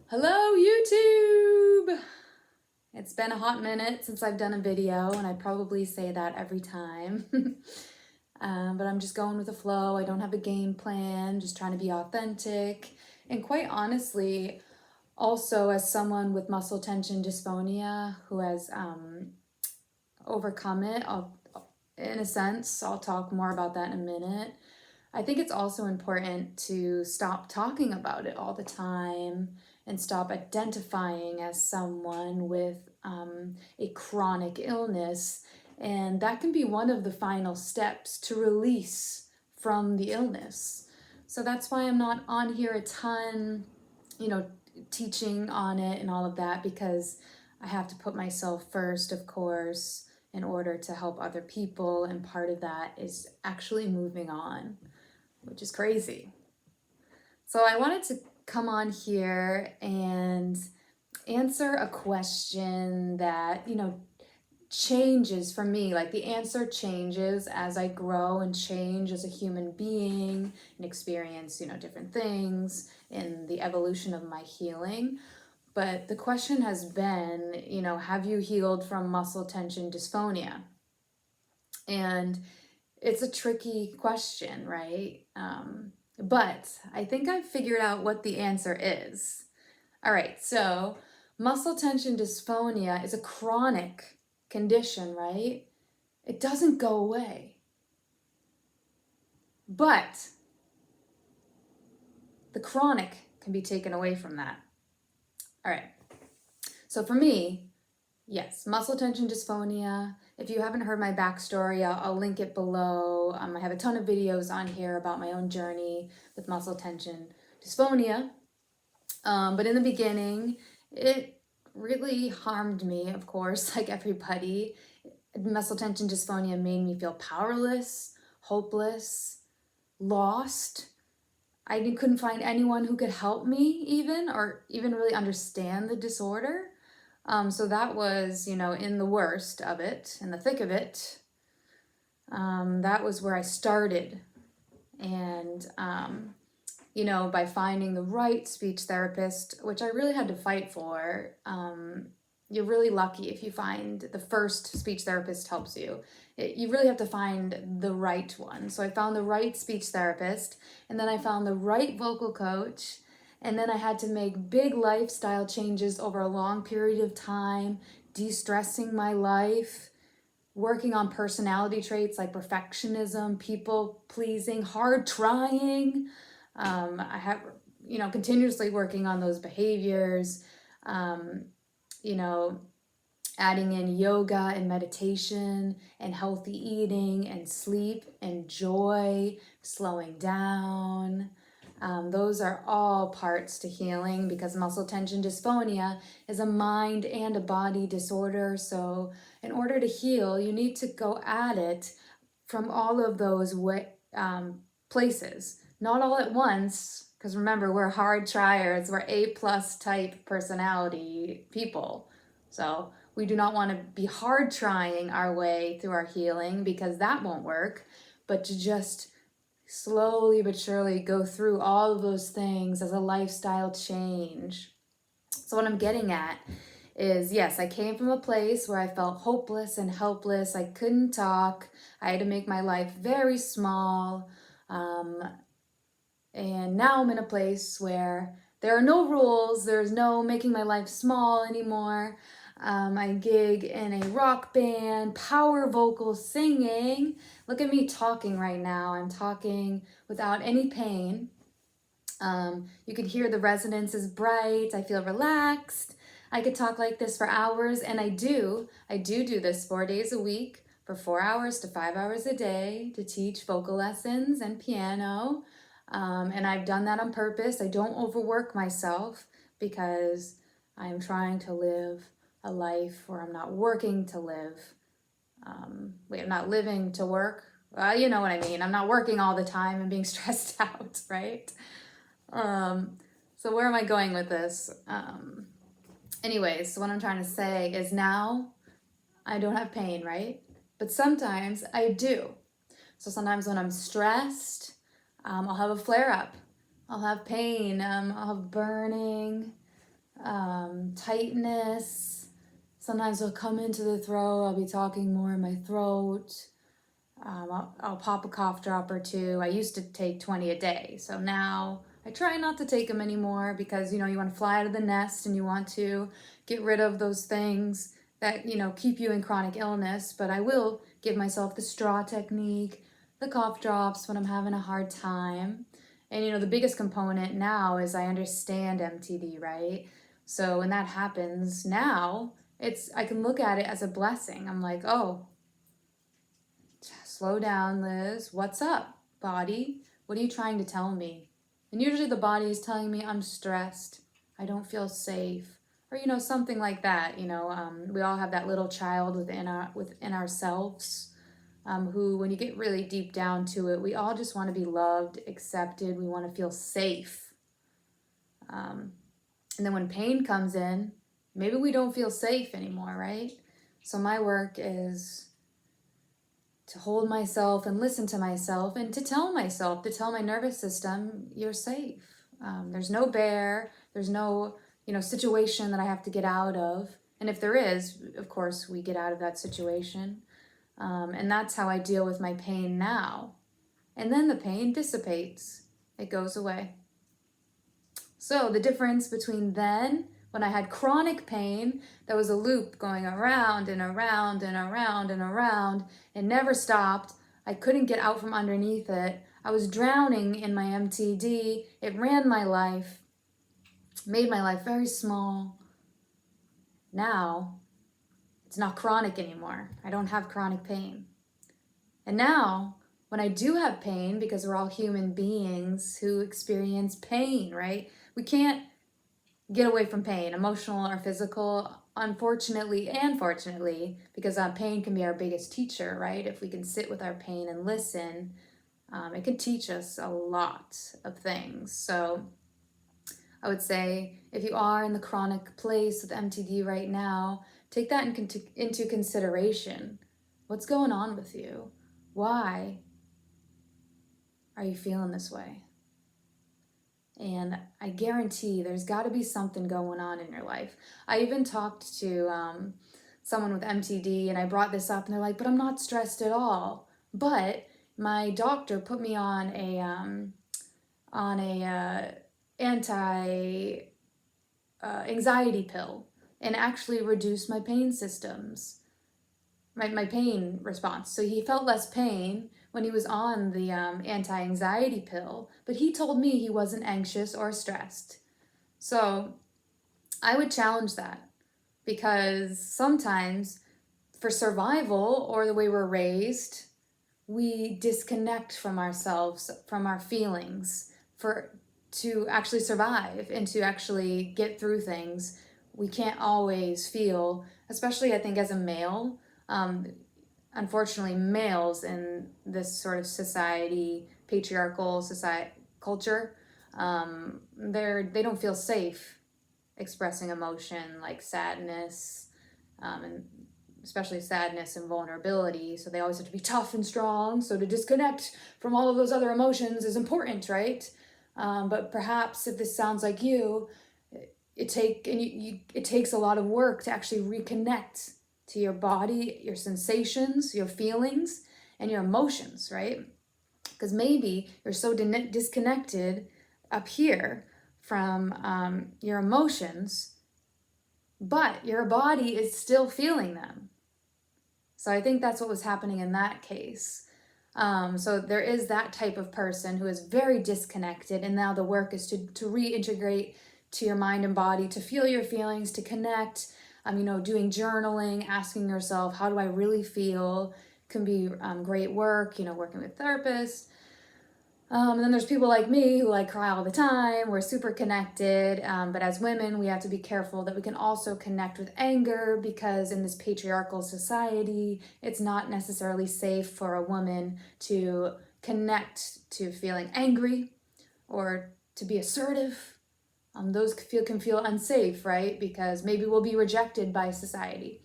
Hello, YouTube! It's been a hot minute since I've done a video, and I probably say that every time. But I'm just going with the flow. I don't have a game plan, just trying to be authentic. And quite honestly, also as someone with muscle tension dysphonia who has overcome it, in a sense, I'll talk more about that in a minute. I think it's also important to stop talking about it all the time and stop identifying as someone with a chronic illness. And that can be one of the final steps to release from the illness. So that's why I'm not on here a ton, teaching on it and all of that, because I have to put myself first, of course, in order to help other people. And part of that is actually moving on, which is crazy. So I wanted to come on here and answer a question that, changes for me. Like the answer changes as I grow and change as a human being and experience, different things in the evolution of my healing. But the question has been, have you healed from muscle tension dysphonia? And it's a tricky question, right? But I think I've figured out what the answer is. All right, so muscle tension dysphonia is a chronic condition, right? It doesn't go away. But the chronic can be taken away from that. All right, so for me, yes, muscle tension dysphonia. If you haven't heard my backstory, I'll link it below. I have a ton of videos on here about my own journey with muscle tension dysphonia. But in the beginning, it really harmed me, of course, like everybody. Muscle tension dysphonia made me feel powerless, hopeless, lost. I couldn't find anyone who could help me even, or even really understand the disorder. So that was, in the worst of it, in the thick of it. That was where I started. And, by finding the right speech therapist, which I really had to fight for, you're really lucky if you find the first speech therapist helps you. You really have to find the right one. So I found the right speech therapist, and then I found the right vocal coach, and then I had to make big lifestyle changes over a long period of time, de-stressing my life, working on personality traits like perfectionism, people pleasing, hard trying. I have, continuously working on those behaviors, you know, adding in yoga and meditation and healthy eating and sleep and joy, slowing down. Those are all parts to healing, because muscle tension dysphonia is a mind and a body disorder. So in order to heal, you need to go at it from all of those places, not all at once, because remember, we're hard triers, we're A+ type personality people. So we do not want to be hard trying our way through our healing, because that won't work, but to just slowly but surely go through all of those things as a lifestyle change. So what I'm getting at is, yes, I came from a place where I felt hopeless and helpless. I couldn't talk. I had to make my life very small. And now I'm in a place where there are no rules. There's no making my life small anymore. I gig in a rock band, power vocal singing. Look at me talking right now. I'm talking without any pain. You can hear the resonance is bright. I feel relaxed. I could talk like this for hours, and I do this 4 days a week for 4 hours to 5 hours a day to teach vocal lessons and piano. And I've done that on purpose. I don't overwork myself, because I'm trying to live a life where I'm not working to live. I'm not living to work. You know what I mean. I'm not working all the time and being stressed out, right? So where am I going with this? Anyways, so what I'm trying to say is, now I don't have pain, right? But sometimes I do. So sometimes when I'm stressed, I'll have a flare up. I'll have pain. I'll have burning. tightness. Sometimes it'll come into the throat. I'll be talking more in my throat. I'll pop a cough drop or two. I used to take 20 a day. So now I try not to take them anymore because, you want to fly out of the nest and you want to get rid of those things that, keep you in chronic illness. But I will give myself the straw technique, the cough drops when I'm having a hard time. And, the biggest component now is I understand MTD, right? So when that happens now, I can look at it as a blessing. I'm like, oh, slow down, Liz. What's up, body? What are you trying to tell me? And usually the body is telling me I'm stressed. I don't feel safe. Or, something like that. We all have that little child within ourselves who, when you get really deep down to it, we all just want to be loved, accepted. We want to feel safe. And then when pain comes in, maybe we don't feel safe anymore, right? So my work is to hold myself and listen to myself and to tell my nervous system, you're safe. There's no bear, there's no, situation that I have to get out of. And if there is, of course, we get out of that situation. And that's how I deal with my pain now. And then the pain dissipates. It goes away. So the difference between then, when I had chronic pain, that was a loop going around and around and around and around. It never stopped. I couldn't get out from underneath it. I was drowning in my MTD. It ran my life, made my life very small. Now, it's not chronic anymore. I don't have chronic pain. And now, when I do have pain, because we're all human beings who experience pain, right? We can't get away from pain, emotional or physical, unfortunately and fortunately, because pain can be our biggest teacher, right? If we can sit with our pain and listen, it can teach us a lot of things. So I would say if you are in the chronic place with MTD right now, take that into consideration. What's going on with you? Why are you feeling this way? And I guarantee there's got to be something going on in your life. I even talked to someone with MTD and I brought this up and they're like, but I'm not stressed at all. But my doctor put me on a anti-anxiety pill and actually reduced my pain systems, my pain response. So he felt less pain when he was on the anti-anxiety pill, but he told me he wasn't anxious or stressed. So I would challenge that, because sometimes for survival or the way we're raised, we disconnect from ourselves, from our feelings, to actually survive and to actually get through things. We can't always feel, especially I think as a male, unfortunately, males in this sort of society, patriarchal society culture, they don't feel safe expressing emotion like sadness, and especially sadness and vulnerability. So they always have to be tough and strong. So to disconnect from all of those other emotions is important, right? But perhaps if this sounds like you, it takes a lot of work to actually reconnect to your body, your sensations, your feelings, and your emotions, right? Because maybe you're so disconnected up here from your emotions, but your body is still feeling them. So I think that's what was happening in that case. So there is that type of person who is very disconnected, and now the work is to reintegrate to your mind and body, to feel your feelings, to connect. Doing journaling, asking yourself, how do I really feel, can be great work, working with therapists. And then there's people like me who cry all the time. We're super connected. But as women, we have to be careful that we can also connect with anger, because in this patriarchal society, it's not necessarily safe for a woman to connect to feeling angry or to be assertive. Those can feel unsafe, right? Because maybe we'll be rejected by society.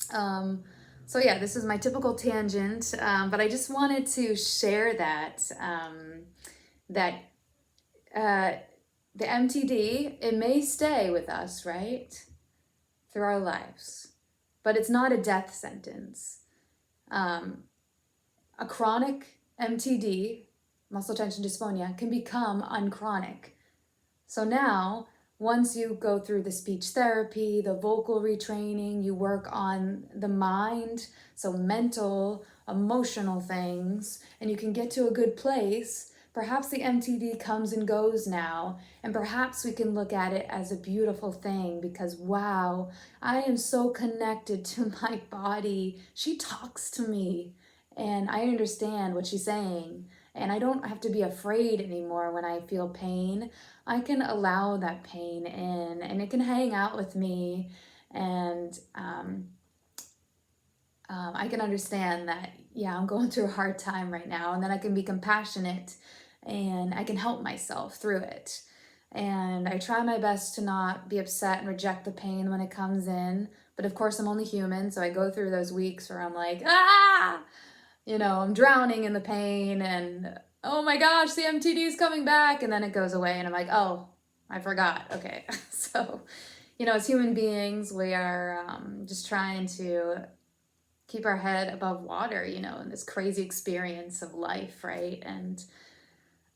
So yeah, this is my typical tangent, but I just wanted to share that the MTD, it may stay with us, right? Through our lives, but it's not a death sentence. A chronic MTD, muscle tension dysphonia, can become unchronic. So now, once you go through the speech therapy, the vocal retraining, you work on the mind, so mental, emotional things, and you can get to a good place, perhaps the MTD comes and goes now, and perhaps we can look at it as a beautiful thing because, wow, I am so connected to my body. She talks to me, and I understand what she's saying, and I don't have to be afraid anymore when I feel pain. I can allow that pain in and it can hang out with me, and I can understand that, yeah, I'm going through a hard time right now, and then I can be compassionate and I can help myself through it. And I try my best to not be upset and reject the pain when it comes in. But of course, I'm only human, so I go through those weeks where I'm like, ah, I'm drowning in the pain and oh my gosh, the MTD is coming back. And then it goes away and I'm like, oh, I forgot. Okay. So, as human beings, we are just trying to keep our head above water, in this crazy experience of life, right? And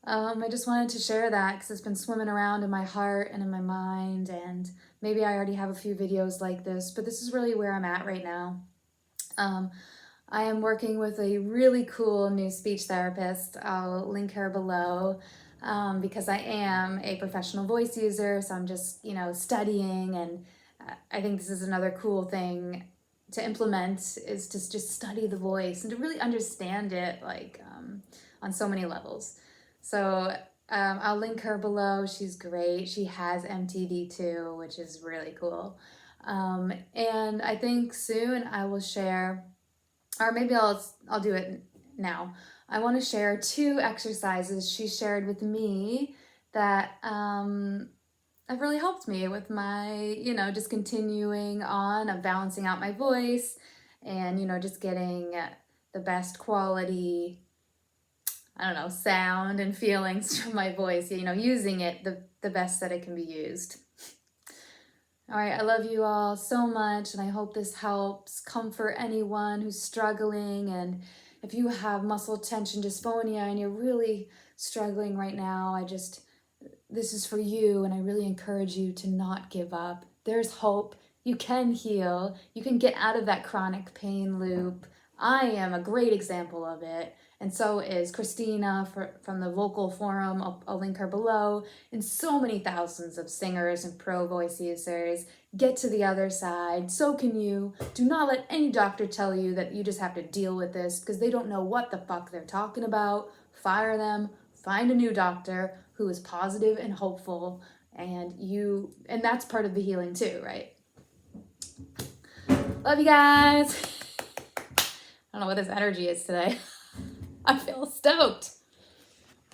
I just wanted to share that because it's been swimming around in my heart and in my mind. And maybe I already have a few videos like this, but this is really where I'm at right now. I am working with a really cool new speech therapist. I'll link her below because I am a professional voice user. So I'm just, studying. And I think this is another cool thing to implement is to just study the voice and to really understand it on so many levels. So I'll link her below. She's great. She has MTD too, which is really cool. And I think soon I will share, or maybe I'll do it now. I want to share 2 exercises she shared with me that have really helped me with my, just continuing on of balancing out my voice and, just getting the best quality, sound and feelings from my voice, using it the best that it can be used. All right, I love you all so much, and I hope this helps comfort anyone who's struggling. And if you have muscle tension dysphonia and you're really struggling right now, this is for you, and I really encourage you to not give up. There's hope. You can heal. You can get out of that chronic pain loop. I am a great example of it. And so is Christina from the Vocal Forum. I'll link her below. And so many thousands of singers and pro voice users get to the other side. So can you. Do not let any doctor tell you that you just have to deal with this because they don't know what the fuck they're talking about. Fire them. Find a new doctor who is positive and hopeful. And that's part of the healing too, right? Love you guys. I don't know what this energy is today. I feel stoked.